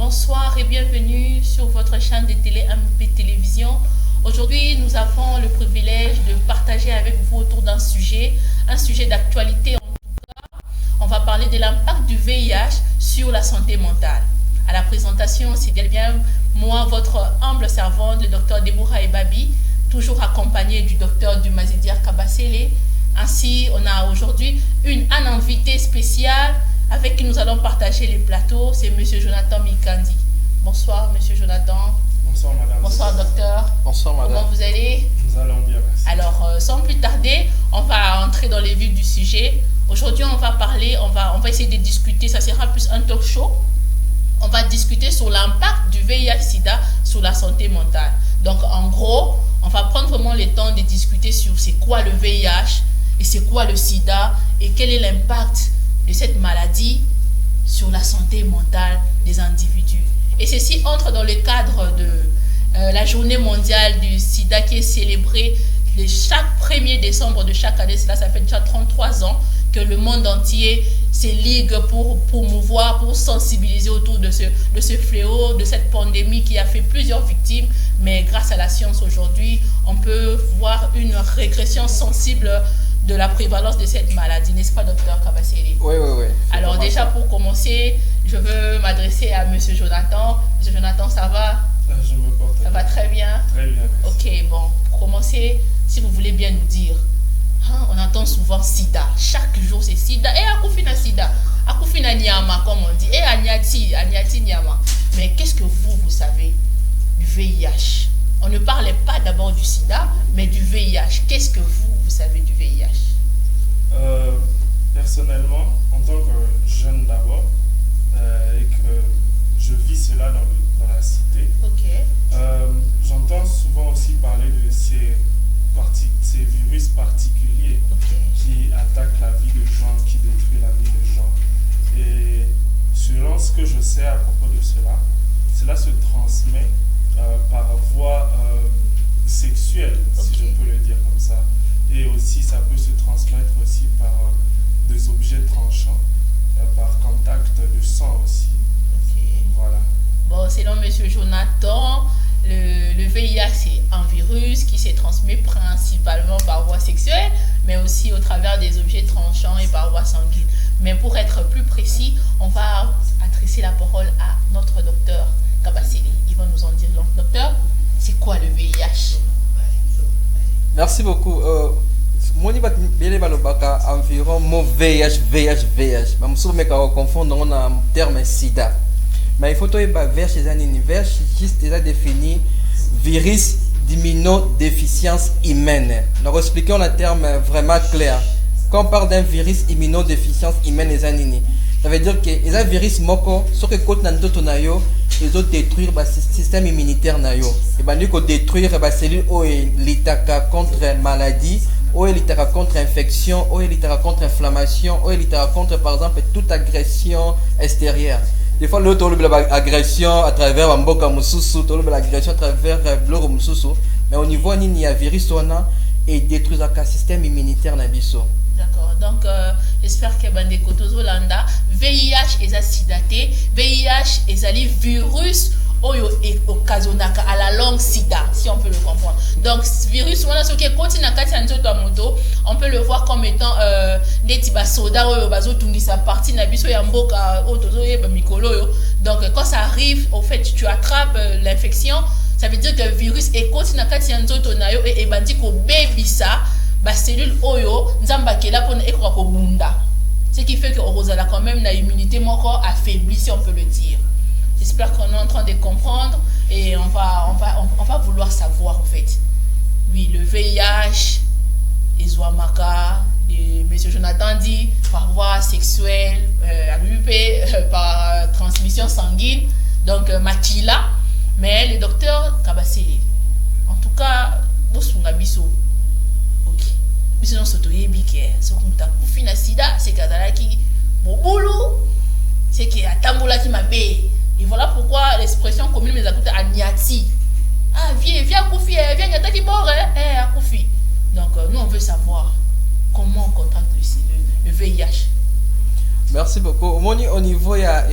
Bonsoir et bienvenue sur votre chaîne de télé MP Télévision. Aujourd'hui, nous avons le privilège de partager avec vous autour d'un sujet d'actualité. En tout cas, on va parler de l'impact du VIH sur la santé mentale. À la présentation, c'est bien moi, votre humble servante, le docteur Deborah Ebabi, toujours accompagné du docteur Dumazidia Kabasele. Ainsi, on a aujourd'hui un invité spécial avec qui nous allons partager les plateaux. C'est M. Jonathan Mikandi. Bonsoir, M. Jonathan. Bonsoir, madame. Bonsoir, docteur. Bonsoir, madame. Comment vous allez? Nous allons bien, merci. Alors, sans plus tarder, on va entrer dans les vifs du sujet. Aujourd'hui, on va parler, on va essayer de discuter, ça sera plus un talk show. On va discuter sur l'impact du VIH-Sida sur la santé mentale. Donc, en gros, on va prendre vraiment le temps de discuter sur c'est quoi le VIH et c'est quoi le sida et quel est l'impact de cette maladie sur la santé mentale des individus. Et ceci entre dans le cadre de la journée mondiale du sida qui est célébrée chaque 1er décembre de chaque année. Cela, ça fait déjà 33 ans que le monde entier se ligue pour promouvoir, pour sensibiliser autour de ce fléau, de cette pandémie qui a fait plusieurs victimes. Mais grâce à la science aujourd'hui, on peut voir une régression sensible de la prévalence de cette maladie, n'est-ce pas, docteur Kabasele? Oui. Alors déjà, pour commencer, je veux m'adresser à M. Jonathan. M. Jonathan, ça va? Je me porte. Ça va très bien? Très bien, merci. Ok, bon, pour commencer, si vous voulez bien nous dire, on entend souvent sida. Chaque jour, c'est sida. Et akufina sida. Akufina nyama, comme on dit. Et anyati nyama. Mais qu'est-ce que vous savez du VIH? On ne parlait pas d'abord du sida, mais du VIH. Qu'est-ce que vous savez du VIH? Personnellement, en tant que jeune d'abord, et que je vis cela dans la cité, j'entends souvent aussi parler de ces virus particuliers qui attaquent la vie de gens, qui détruisent la vie de gens. Et selon ce que je sais à propos de cela se transmet par voie sexuelle, si je peux le dire comme ça. Et aussi, ça peut se transmettre aussi par des objets tranchants, par contact de sang aussi. Voilà. Bon, selon M. Jonathan, le VIH, c'est un virus qui se transmet principalement par voie sexuelle, mais aussi au travers des objets tranchants et par voie sanguine. Mais pour être plus précis, on va adresser la parole à notre docteur Kabasele. Il va nous en dire long. Docteur, c'est quoi le VIH? Merci beaucoup. Moi, je vais environ mot VIH. Je confondre on a un terme sida. Mais il faut que VIH c'est un univers juste déjà défini virus d'immunodéficience humaine. Nous expliquons le terme vraiment clair. Quand on parle d'un virus immunodéficience humaine, ça veut dire que les virus moko, ce que côté nanto nayo, ils ont détruire le système immunitaire nayo. Et ben nous détruire les cellules litaka contre maladie, litaka contre infection, litaka contre inflammation, litaka contre par exemple toute agression extérieure. Des fois l'autre agression à travers amboka mususu, l'agression à travers bloro mususu, mais au niveau ni ya virus ona et détruire le système immunitaire na biso. D'accord, donc j'espère que Bandeko Tozolanda, VIH est sidaté, VIH est un virus oyo occasionnaka à la langue sida, si on peut le comprendre. Donc, ce virus, on peut le voir comme étant des petits soda oyo bazo tungisa partie na biso ya mboka otozo yeba mikolo yo. Donc, quand ça arrive, au fait, tu attrapes l'infection, ça veut dire que le virus est continue na kati ya nzoto na yo et bandi ko bebisa ba cellule oyo nzamba kela pona ekwa ko bunda. Ce qui fait que Rosala quand même la immunité moko affaiblie, si on peut le dire. J'espère qu'on est en train de comprendre et on va vouloir savoir en fait. Oui, le VIH, Ezouamaka, M. Jonathan dit par voie sexuelle, par transmission sanguine, donc Makila, mais le docteur Kabasele. En tout cas, Bosungabiso. Ok. Biso non sotoye bike, so kumta kufina sida, c'est kadalaki boulot, c'est qui a tambola qui m'a bé. Et voilà pourquoi l'expression commune mais écoute à Niati. Ah, viens Koufi, viens Niata qui bord, à Koufi. Donc, nous, on veut savoir comment on contracte le VIH. Merci beaucoup. Au niveau, il y a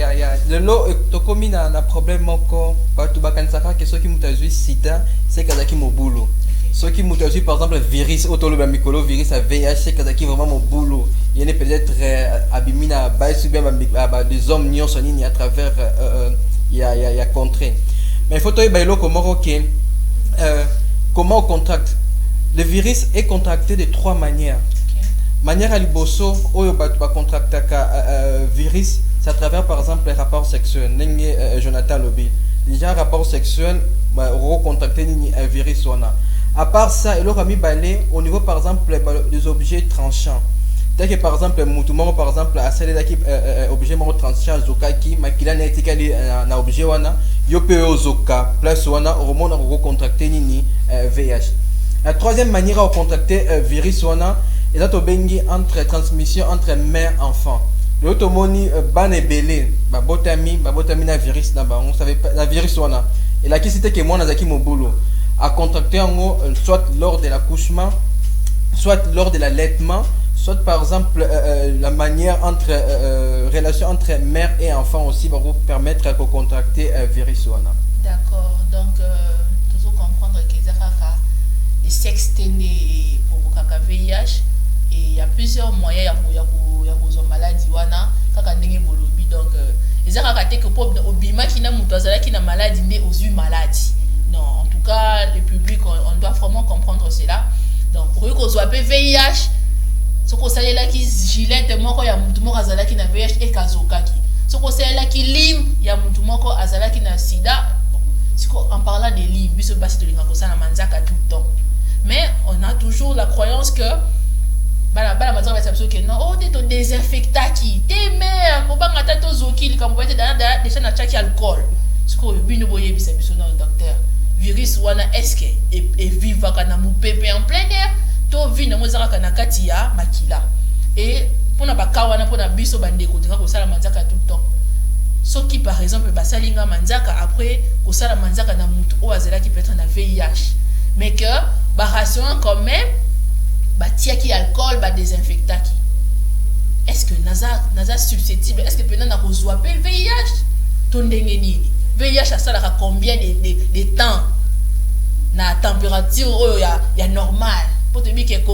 le lot, il y a un problème encore. Tu vas que ceux qui ont sida, c'est Kazaki Mobulo. Ceux qui ont par exemple, virus, autolobamicolo, virus à VIH, c'est Kazaki vraiment Mobulo. Il y a peut-être abimina, des hommes n'y à travers, il y a contré. Mais il faut que comment on contracte. Le virus est contracté de 3 manières. Manière à liboso, où on va contracter virus, c'est à travers par exemple les rapports sexuels. Jonathan Lobby. Déjà, rapport sexuel, on va contracter un virus. À part ça, il aura mis balai au niveau par exemple des objets tranchants. Tel que par exemple, Moutoumoro par exemple, à celle qui objet tranchant, Zokaki, Makila n'a été qu'à un objet, Yopeo Zoka, place Wana, au moment où on contracter VIH. La troisième manière à contacter virus est entre transmission entre mère et enfant. L'automoni ban et belé, botami na virus là-bas, on savait pas la virus et là qui c'était que moi nazaki mobulo à contracter soit lors de l'accouchement, soit lors de l'allaitement, soit par exemple la manière entre relation entre mère et enfant aussi va vous permettre de contracter virus D'accord, donc toujours comprendre que les sexténés pour le VIH et il y a plusieurs moyens il y a une maladie donc les arrêtés que pour obima qui n'a une maladie aux une maladie non en tout cas le public on doit vraiment comprendre cela donc pour que soit VIH ce qu'on sait là qui gilet tellement qu'il y a mutumo azala qui n'a VIH et kazokaki ce qu'on sait là qui lim il y a mutumo ko azala qui n'a sida en parlant de lim biso basi de linga ko sana manzaka tout le temps. Mais on a toujours la croyance que non, oh, tu es désinfecté qui t'es mère, pour pas que tu zoki, comme vous êtes déjà dans chaque alcool. Ce que vous ne voyez pas, c'est le docteur. Virus wana est-ce que et vivre quand on pépé en plein air, to vie na mozaka kana katia makila. Et pour na bakawana pour na biso bande ko tinga ko sala manzaka tout le temps. Ce qui par exemple basalinga manzaka après ko sala manzaka na mutu o azela qui peut être na VIH. Mais que ration quand même tia qui alcool désinfectant qui est-ce que naza susceptible est-ce que pendant na kozwape VIH ton ndenge nini VIH ça la combien de temps na température oh ya normal pour te dire que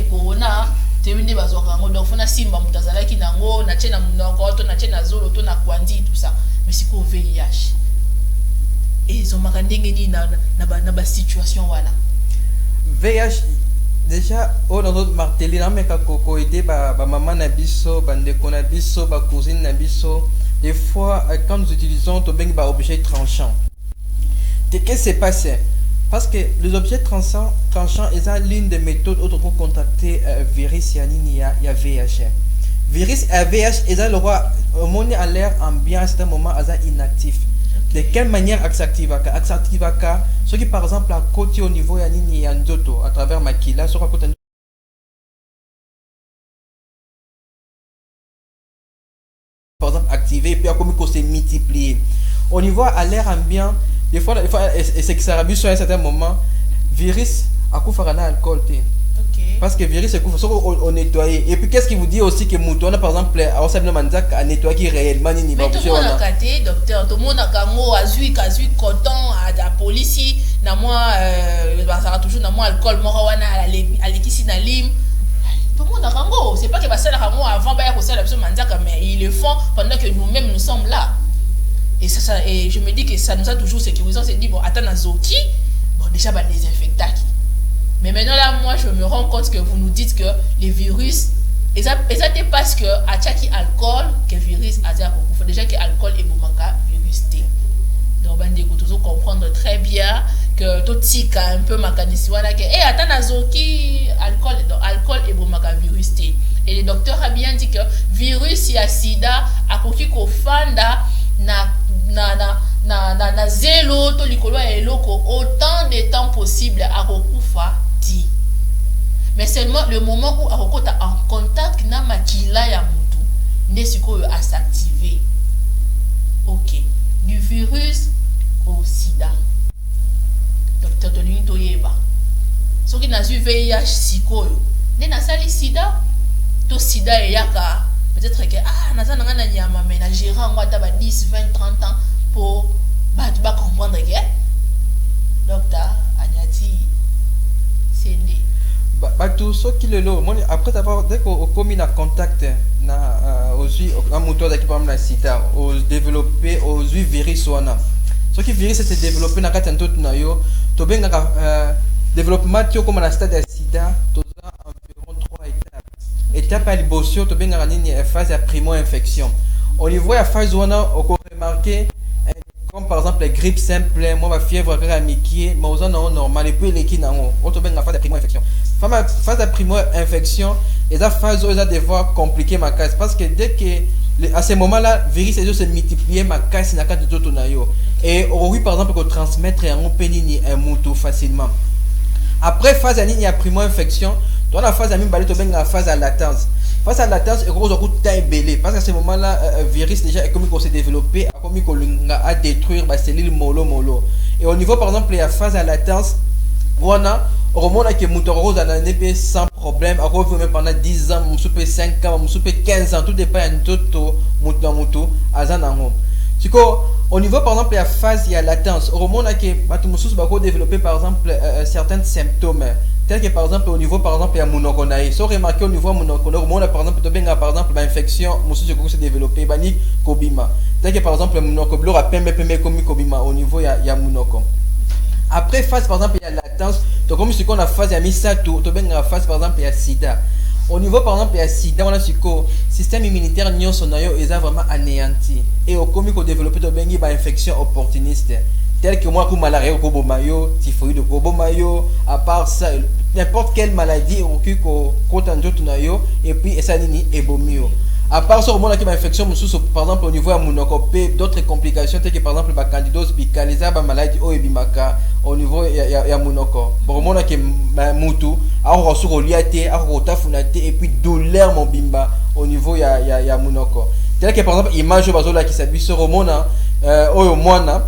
corona te minde bazwaka ngo donc fona simba mutazala ki nango na tena munoko to na tena zolo to na kwandi tout ça mais c'est ko VIH et ils ont makandenge ni na ba situation voilà VIH déjà on a notre martelé là mais kako aider ba maman na biso bandeko na biso ba cousine na biso des fois quand nous utilisons to bengi ba objet tranchant qu'est-ce qui s'est passé parce que les objets tranchants ils ont l'une des méthodes autres pour contacter virus il y a VIH virus et VIH ils ont le roi au monde à l'air ambiant à certain moment ils inactif. De quelle manière activaka ce qui par exemple à côté au niveau ya nini ya ndoto à travers makila sur côté par exemple activé et puis comme il s'est multiplié au niveau à l'air ambiant des fois et c'est que ça rabuse sur un certain moment virus à coup faire un alcool parce que virus c'est qu'on nettoyer et puis qu'est-ce qui vous dit aussi que mouton par exemple on s'appelle manzak à nettoyer réellement ni mais tout le monde a caté docteur tout le monde a kango azui coton à la police na moi ça sera toujours na moi alcool morawana à l'équipe na lim tout le monde a kango c'est pas que ça la kango avant ba ya ko ça la manzak mais ils le font pendant que nous-mêmes nous sommes là et ça et je me dis que ça nous a toujours sécurisé on s'est dit bon attends na zoki bon déjà ba désinfectant. Mais maintenant là, moi je me rends compte que vous nous dites que les virus, exactement parce que à chaque alcool, que virus a déjà que alcool et boumaka virus T. Donc ben vous toujours comprendre très bien que tout tika un peu makanisiwana que eh attends nazoki alcool et boumaka virus T. Et le docteur a bien dit que virus ya sida a koki ko fanda na zéro to likolo ya eloko autant de temps possible à kokufa. Mais seulement le moment où Aroko est en contact na makila ya mutu ndesiko a s'activer. OK. Du virus au sida. Docteur Tolini Toyeba. Ce qui n'a eu VIH sikoyo. Ne na sali sida to sida yaka peut-être que naza nanga na nyama mais na gérant ngwa ta ba 10 20 30 ans pour tu vas comprendre que docteur Anyati c'est né tout ce qui le lot après avoir dès qu'on commis en contact na aussi un moteur d'équipement la sida au développer aux virus wana ce qui virus c'est développer na kati ntoto na yo to benga développement tio comme la stade de sida to environ 3 étapes étape à libosio to benga nini phase à primo infection au niveau à phase wana on remarquer comme par exemple la grippe simple moi ma fièvre à mikié mais aux gens normal et puis les qui n'ont on to benga phase à primo infection phase à primo infection et la phase où ça devoir compliquer ma case parce que dès que à ce moment-là virus et se multiplier ma case na carte de tonayo et oui par exemple qu'on transmettre un pénini un moutou facilement après phase à ligne à primo infection dans la phase à mi balé to benga phase à latence et gros coup taille belé parce qu'à ce moment-là virus déjà est comme qu'on s'est développé comme qu'on a détruire ba cellules molo et au niveau par exemple il y a phase à latence voilà au moment que moteur rose en année sans problème à quoi même pendant 10 ans mon super 5 ans mon super 15 ans tout dépend de tout moto azanango siko au niveau par exemple il y a phase il y a latence au moment que batu mususu bako développer par exemple certains symptômes tel que par exemple au niveau par exemple il y a monoconaï so remarqué au niveau monoconaï au moment par exemple to benga par exemple l'infection mususu ko se développer bani kobima tel que par exemple monocoblo a pembe comme kobima au niveau il y a monoko après phase par exemple il y a latence donc comme ce qu'on a phase il y a mis ça tout to benga phase par exemple il y a sida au niveau par exemple il y a sida on a siko système immunitaire nyonso na yo est vraiment anéanti et au comique au développer to bengi ba infection opportuniste tel que moi comme malaria au kobo mayo typhoïde au kobo mayo à part ça n'importe quelle maladie au ko kotanjo tunayo et puis ça nini ebomio à part ça au moment qui ma infection par exemple au niveau à monocopé d'autres complications telles que par exemple la candidose bicalisée ba maladie o ebimaka au niveau ya monoko bon au moment qui mutu a ressources liaté a rotafunate et puis douleur mon bimba au niveau ya monoko tel que par exemple image bazola qui s'habille sur au mona au mona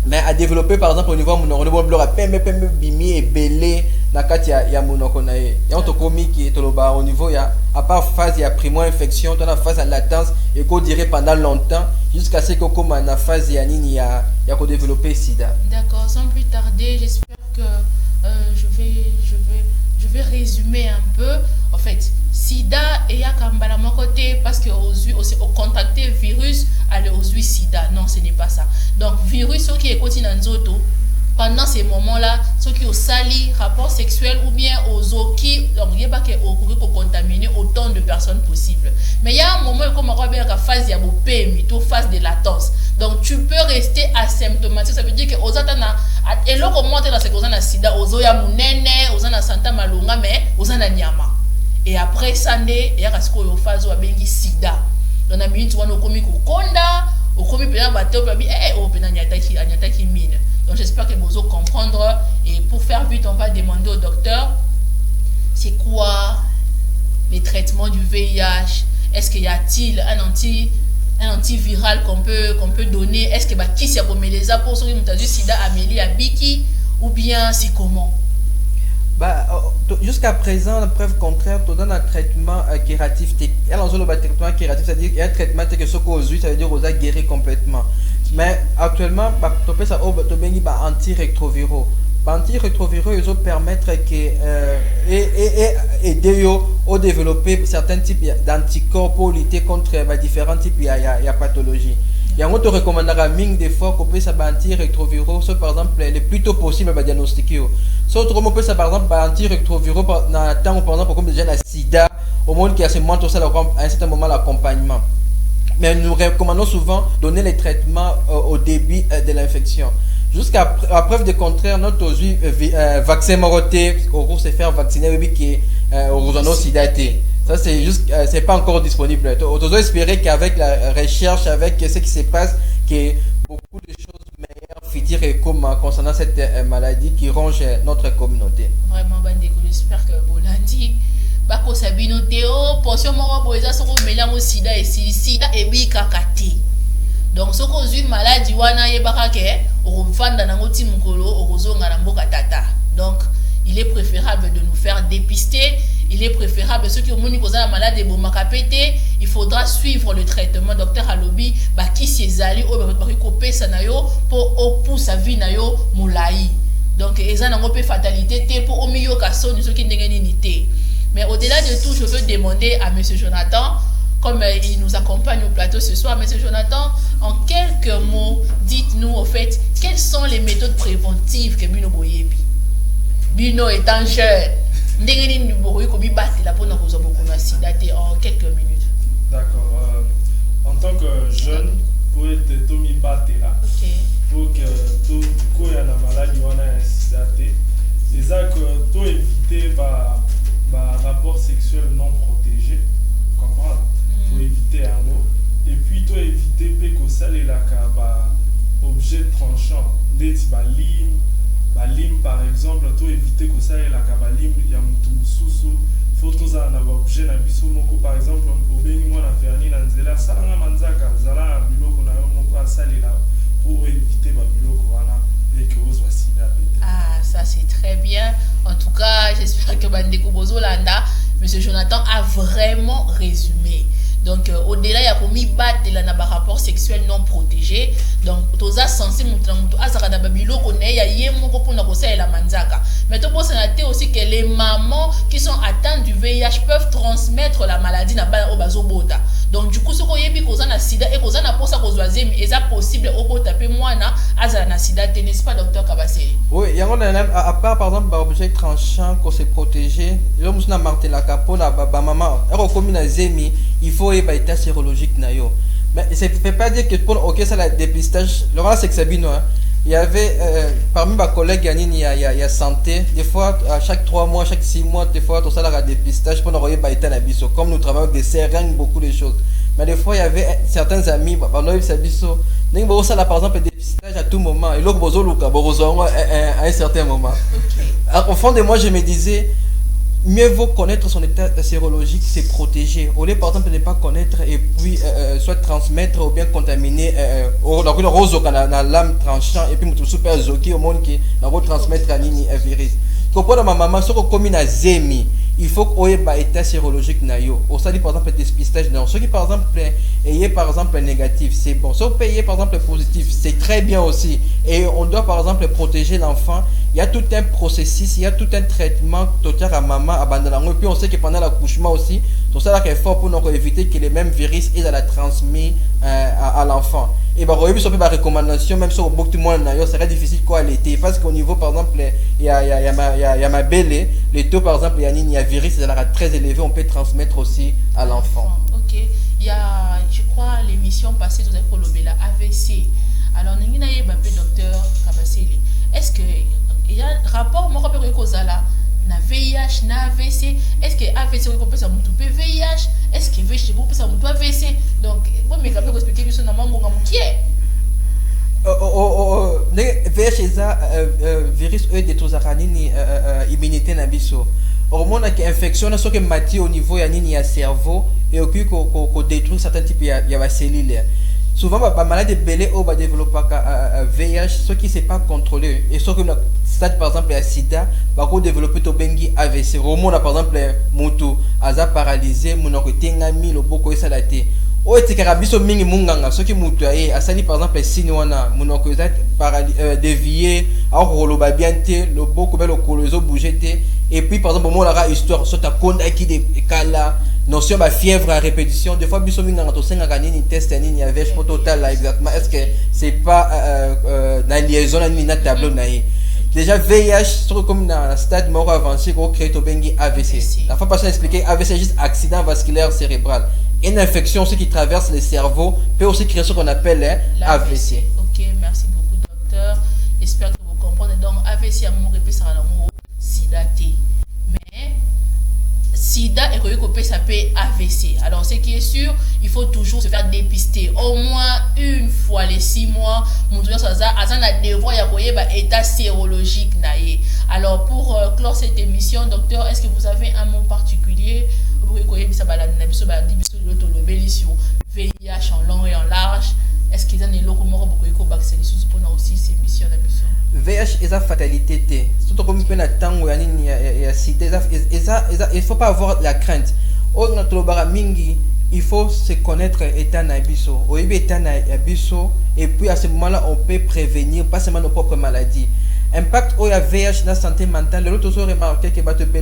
mais à développer par exemple au niveau monoko le bon à pembe bimi et belé na kati ya monoko na ye ya to comique to loba au niveau ya à part phase ya primo infection to na phase à latence et qu'on dirait pendant longtemps jusqu'à ce que comme na phase ya nini ya ko développer sida. D'accord, sans plus tarder, j'espère que je vais résumer un peu en fait sida et ya kambala mon côté parce que au contacter virus aller aux sida non ce n'est pas ça donc virus qui est continent nzoto pendant ces moments-là, ceux qui ont sali rapport sexuel ou bien aux eaux qui ont contaminé autant de personnes possibles. Mais il y a un moment comme on voit la phase de phase de latence. Donc tu peux rester asymptomatique. Ça veut dire que aux atana et là comment dans ces causes na sida aux eaux ya munene, aux na santa malunga mais aux na nyama. Et après ça né il y a ce qu'on phase ou bengi sida. Donc na minute wana komi ko konda, au komi pena bateau puis oh pena nyataki mine. Donc j'espère que vous allez comprendre. Et pour faire vite, on va demander au docteur, c'est quoi les traitements du VIH? Est-ce qu'il y a-t-il un antiviral qu'on peut donner? Est-ce que qui s'est comme les pour ceux qui ont dit sida, Amélie, Abiki? Ou bien c'est comment? Jusqu'à présent, la preuve contraire, tu donnes un traitement curatif. Elle en le traitement curatif, c'est-à-dire qu'il y a un traitement que ce qu'on ça veut dire qu'on a guéri complètement. Mais actuellement, tu peux ça antirétroviraux. Antirétroviraux, ils vont permettre que aider au développer certains types d'anticorps pour lutter contre différents types de pathologies. Et on te recommandera des fois qu'on peut ça antirétroviraux, par exemple le plus tôt possible à diagnostiquer. Soit on peut ça par exemple antirétroviraux dans le temps par exemple comme déjà la sida au monde qui a ce moment ça à un certain moment l'accompagnement. Mais nous recommandons souvent donner les traitements au début de l'infection. Jusqu'à preuve de contraire, notre vaccin moroté, on se faire vacciner qui est au sidaté. Ça c'est juste, c'est pas encore disponible. On doit espérer qu'avec la recherche, avec ce qui se passe, que beaucoup de choses meilleures comme concernant cette maladie qui ronge notre communauté. Vraiment, Bandeko, j'espère que vous l'avez dit. Bako sabino teo portion moko boeza soko melango sida et sida et bi kakati donc soko zui maladie wana yebaka ke okufanda nango timukolo okozonga na mboka tata donc il est préférable de nous faire dépister il est préférable ceux qui ont moni la maladie de makapete, il faudra suivre le traitement. Docteur Alobi ba ki siezali o ba kopesa na yo pour poussa vie na yo moulaï. Donc eza nango pe fatalité te pour au milieu kaso ni ceux qui ndengeni nité. Mais au-delà de tout, je veux demander à monsieur Jonathan, comme il nous accompagne au plateau ce soir, monsieur Jonathan, en quelques mots, dites-nous au fait quelles sont les méthodes préventives que Bino Boyebi. Bino étant jeune, ndengeni boye ko bi battre la pour na ko zo beaucoup na sida en quelques minutes. D'accord. En tant que jeune, pour être Tommy Batela, pour que tout coup y a la maladie on a sidaté, c'est ça que tout éviter rapport sexuel non protégé, comprendre, pour éviter un mot, et puis tout éviter que ça les la objet tranchant, des balim par exemple, tout éviter que ça les la balim ya mutu sous photos à un objet na biso moko par exemple au béni moi na verni na nzela ça nga manzaka zala biloko na yo moko asali là pour éviter ba biloko wana et que vous voici là. Ah, ça c'est très bien. En tout cas, j'espère que Bandeko Bozolanda, monsieur Jonathan a vraiment résumé. Donc, au-delà, il y a commis battre la rapport sexuel non protégé. Donc, tous as censé montrer azara babilo connaît ya yemoko pour na kosa la manzaka. Mais tu penses aussi que les mamans qui sont atteintes du VIH peuvent transmettre la maladie na ba obazobota. Donc, du coup, ce qu'on yebi koza na sida et koza na posa kozwazemi, est ça possible au bota pe mwana azara na sida, n'est-ce pas docteur Kabasé? Oui, il y a à part par exemple objet tranchant qu'on s'est protégé, l'homme na marté la capo na ba maman, ero komi na zemi, il faut y état sérologique na yo. Mais ça ne fait pas dire que pour ok ça la dépistage, le reste c'est que c'est bino hein. Il y avait parmi mes collègues il y a santé, des fois à chaque 3 mois, chaque 6 mois, des fois tout ça la dépistage pour envoyer par état na biso. Comme nous travaillons avec des seringues, beaucoup de choses. Mais des fois il y avait certains amis, on a eu ça biso. Nous ça par exemple dépistage à tout moment et l'autre bozo luka bozo à un certain moment. Au fond de moi je me disais mieux vaut connaître son état sérologique, c'est protéger. Au lieu par exemple de ne pas connaître et puis soit transmettre ou bien contaminer la rose au la lame tranchant et puis tout super zoki au monde qui la retransmettre à nini un virus. Comprendre ma maman sur comme na zemi, il faut qu'il y ait un état sérologique na yo. Au stade par exemple dépistage non. Ceux qui par exemple ayez par exemple négatif, c'est bon. Ceux qui payez par exemple positif, c'est très bien aussi. Et on doit par exemple protéger l'enfant. Il y a tout un processus, il y a tout un traitement total à maman, à bandalango. Et puis on sait que pendant l'accouchement aussi, tout ça là qu'il faut pour nous éviter que les mêmes virus aient la transmis à l'enfant. Et bah on a vu sur la recommandation même sur beaucoup de monde ça serait difficile quoi l'été parce qu'au niveau par exemple il y a ma belle les taux par exemple il y a virus ça sera très élevé, on peut transmettre aussi à l'enfant. OK, il y a je crois l'émission passée dans le Lobela AVC. Alors nous n'avons pas docteur Kabasele. Est-ce que il y a un rapport moi rappelle que ça là na VIH na AVC, est-ce que AVC on peut ça mutu VIH, est-ce que VIH on peut ça mutu AVC? Donc moi mais capable expliquer bien na mambo ngamukie VIH ça virus de tozarani immunité na biso hormone qui infection so que mati au niveau ya nini ya cerveau et au ko détruire certains types ya cellules. Souvent la maladie belé au va développer VIH ce qui c'est pas contrôlé et ce que stade par exemple la sida va développer to bengi AVC hormone par exemple moto aza paralysé monoko tengami loboko esalaté o etikarabiso mingi munganga ce qui moto e asali par exemple signe wana monoko eza dévié a roloba bien te loboko belo kolozo bouger te et puis par exemple moment la histoire so ta konda qui de kala notion de fièvre à répétition des fois biso minga to senga kanini test nini ya VIH total là exactement est-ce que c'est pas la liaison na ni tableau na déjà VIH sur comme dans un stade mort avancé qu'on crée au bengi AVC. La fois passée expliqué AVC juste accident vasculaire cérébral. Une infection ce qui traverse le cerveau peut aussi créer ce qu'on appelle AVC. OK, merci beaucoup docteur. J'espère que vous comprenez donc AVC à mon répéter ça l'amour sida T. Mais sida et que ça peut AVC. Alors ce qui est sûr, il faut toujours se faire dépister au moins une fois les 6 mois. Mon Dieu ça a devoir y avoir état sérologique naïe. Alors pour clore cette émission docteur, est-ce que vous avez un mot particulier pour que ça VIH en long et en large est-ce qu'ils ont des locaux morts beaucoup de vaccins pour aussi ces missions d'ambition? VIH est la fatalité. Surtout comme il y a temps où il y a sida, il faut pas avoir la crainte. Il faut se connaître état nabiso. Au début état nabiso et puis à ce moment-là on peut prévenir pas seulement nos propres maladies. Impact où il y a VIH dans la santé mentale, l'autre chose remarqué que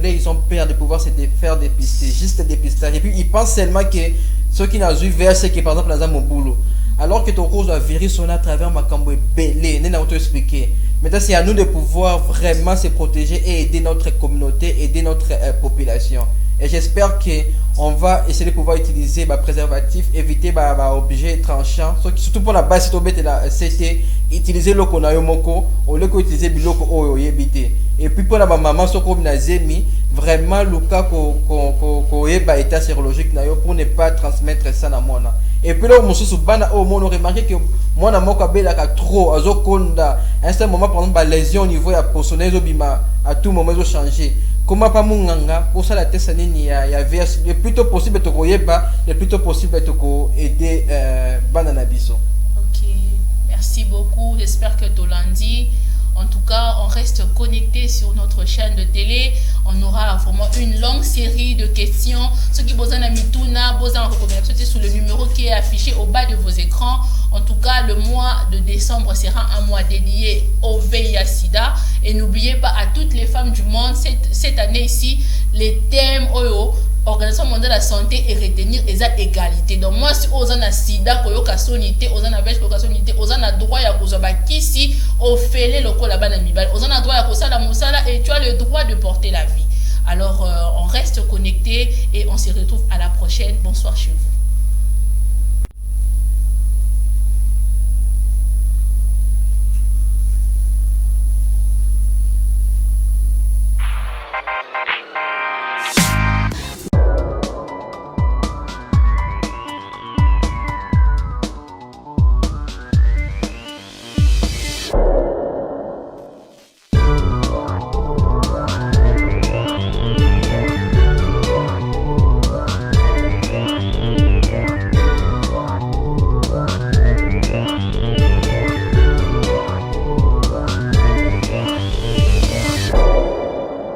ils ont peur de pouvoir se faire dépister, juste dépistage. Et puis ils pensent seulement que ceux qui n'ont eu VIH c'est que par exemple dans mon boulot. Alors que ton cause de virus on a à travers ma cambo belé, n'est pas expliqué. Maintenant c'est à nous de pouvoir vraiment se protéger et aider notre communauté, aider notre population. Et j'espère qu'on va essayer de pouvoir utiliser les préservatifs, éviter les objets tranchants. Surtout pour la base, c'était utiliser le konayomoko au lieu d'utiliser le loko éviter. Et puis pour la maman, ce qu'on a zémi, vraiment le cas qu'on ait état sérologique pour ne pas transmettre ça dans le monde. Et puis là, on a remarqué que moi, je suis trop à un certain moment, par exemple, la lésion au niveau de la personnelle, à tout moment, ils changé. Comment pas munganga pour ça la test il y a le plus tôt possible de le plus tôt possible de aider banana biso. Ok, merci beaucoup, j'espère que tu l'as dit. En tout cas, on reste connecté sur notre chaîne de télé. On aura vraiment une longue série de questions. Ceux qui besoin de Mituna, besoin de sur le numéro qui est affiché au bas de vos écrans. En tout cas, le mois de décembre sera un mois dédié au VIH/SIDA. Et n'oubliez pas, à toutes les femmes du monde, cette année ici, les thèmes Organisation mondiale de la santé et retenir égalité. Donc moi si aux a sida koyoka sonité, aux a vech koyoka sonité, aux a droit ya kozoba kisi au fele loko la bana mibal, aux a droit ya kosala musala et tu as le droit de porter la vie. Alors on reste connecté et on se retrouve à la prochaine. Bonsoir chez vous.